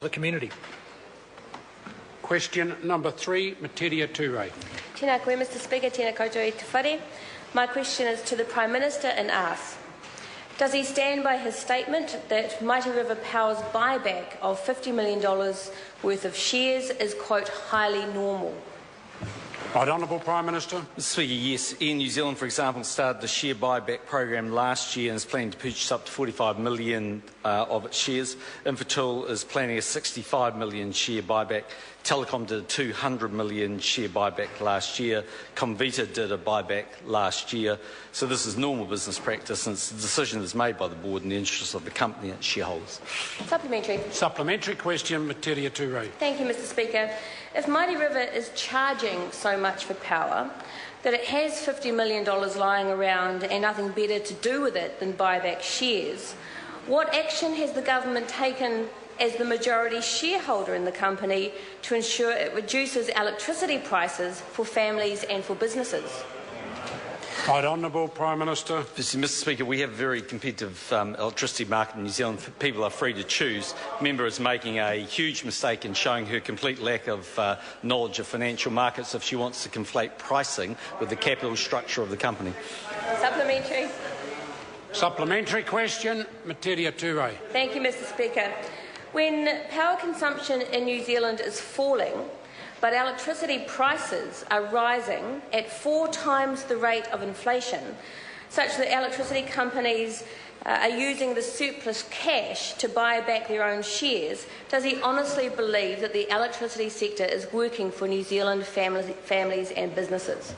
the community. Question number 3, Metiria Turei. Tēnā koe, Mr Speaker, tēnā koutou i te whare. My question is to the Prime Minister and asks, does he stand by his statement that Mighty River Power's buyback of $50 million worth of shares is, quote, highly normal? Right Honourable Prime Minister. Mr Speaker, yes. Air New Zealand, for example, started the share buyback program last year and is planning to purchase up to 45 million of its shares. Infratil is planning a 65 million share buyback. Telecom did a 200 million share buyback last year. Comvita did a buyback last year. So this is normal business practice, and it's a decision that's made by the board in the interests of the company and its shareholders. Supplementary. Supplementary question, Metiria Turei. Thank you, Mr Speaker. If Mighty River is charging so much for power that it has $50 million lying around and nothing better to do with it than buy back shares, what action has the government taken as the majority shareholder in the company to ensure it reduces electricity prices for families and for businesses? Right Honourable Prime Minister. Mr Speaker, we have a very competitive electricity market in New Zealand. People are free to choose. The member is making a huge mistake in showing her complete lack of knowledge of financial markets if she wants to conflate pricing with the capital structure of the company. Supplementary. Supplementary question, Metiria Turei. Thank you, Mr Speaker. When power consumption in New Zealand is falling, but electricity prices are rising at 4 times the rate of inflation, such that electricity companies are using the surplus cash to buy back their own shares, does he honestly believe that the electricity sector is working for New Zealand families and businesses?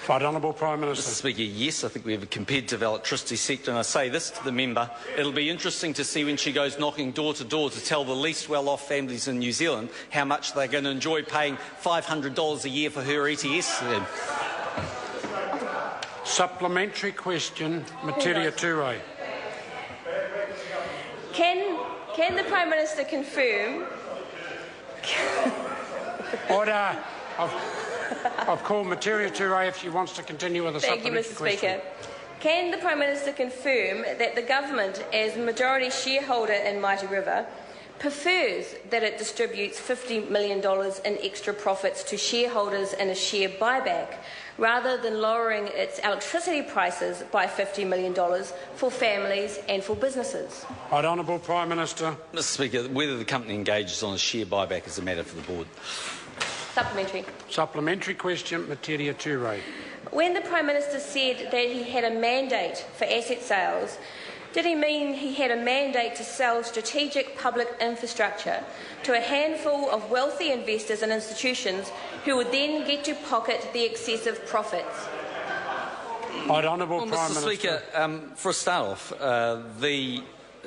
Right Honourable Prime Minister. Mr Speaker, yes, I think we have a competitive electricity sector, and I say this to the member, it'll be interesting to see when she goes knocking door to door to tell the least well-off families in New Zealand how much they're going to enjoy paying $500 a year for her ETS. Supplementary question, Metiria Turei. Can the Prime Minister confirm... Order. I've called Metiria Turei if she wants to continue with the supplementary question. Thank you, Mr Speaker. Can the Prime Minister confirm that the government, as majority shareholder in Mighty River, prefers that it distributes $50 million in extra profits to shareholders in a share buyback, rather than lowering its electricity prices by $50 million for families and for businesses? Right Honourable Prime Minister. Mr Speaker, whether the company engages on a share buyback is a matter for the board. Supplementary. Supplementary question, Metiria Turei. When the Prime Minister said that he had a mandate for asset sales, did he mean he had a mandate to sell strategic public infrastructure to a handful of wealthy investors and institutions who would then get to pocket the excessive profits? Right Honourable Prime Mr Minister. Speaker, for a start off,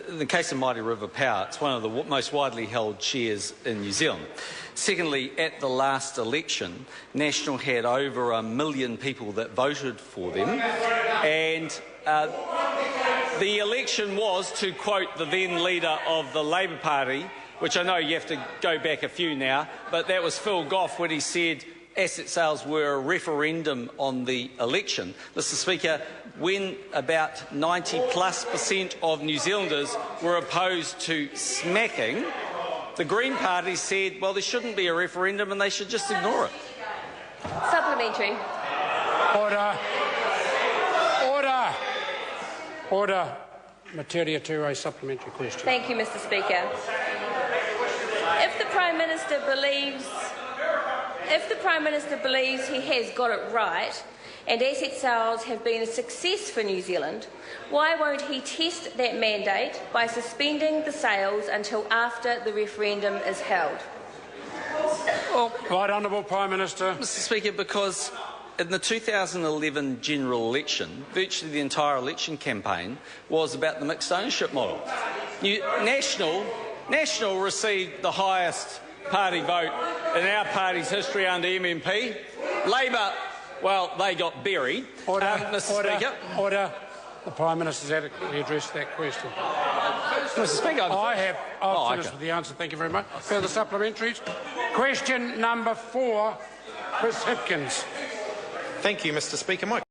in the case of Mighty River Power, it's one of the most widely held shares in New Zealand. Secondly, at the last election, National had over 1 million people that voted for them, and the election was, to quote the then leader of the Labour Party, which I know you have to go back a few now, but that was Phil Goff when he said asset sales were a referendum on the election. Mr Speaker, when about 90+% of New Zealanders were opposed to smacking, the Green Party said, well, there shouldn't be a referendum and they should just ignore it. Supplementary. Order. Order. Order. Metiria Turei, supplementary question. Thank you, Mr Speaker. If the Prime Minister believes he has got it right and asset sales have been a success for New Zealand, why won't he test that mandate by suspending the sales until after the referendum is held? Well, right Honourable Prime Minister. Mr Speaker, because in the 2011 general election, virtually the entire election campaign was about the mixed ownership model. National received the highest party vote in our party's history under MMP. Labor, well, they got buried. Order, Mr Speaker. Order. The Prime Minister's adequately addressed that question. Mr Speaker, I've finished with the answer. Thank you very much. Further supplementaries. Question number 4, Chris Hipkins. Thank you, Mr Speaker.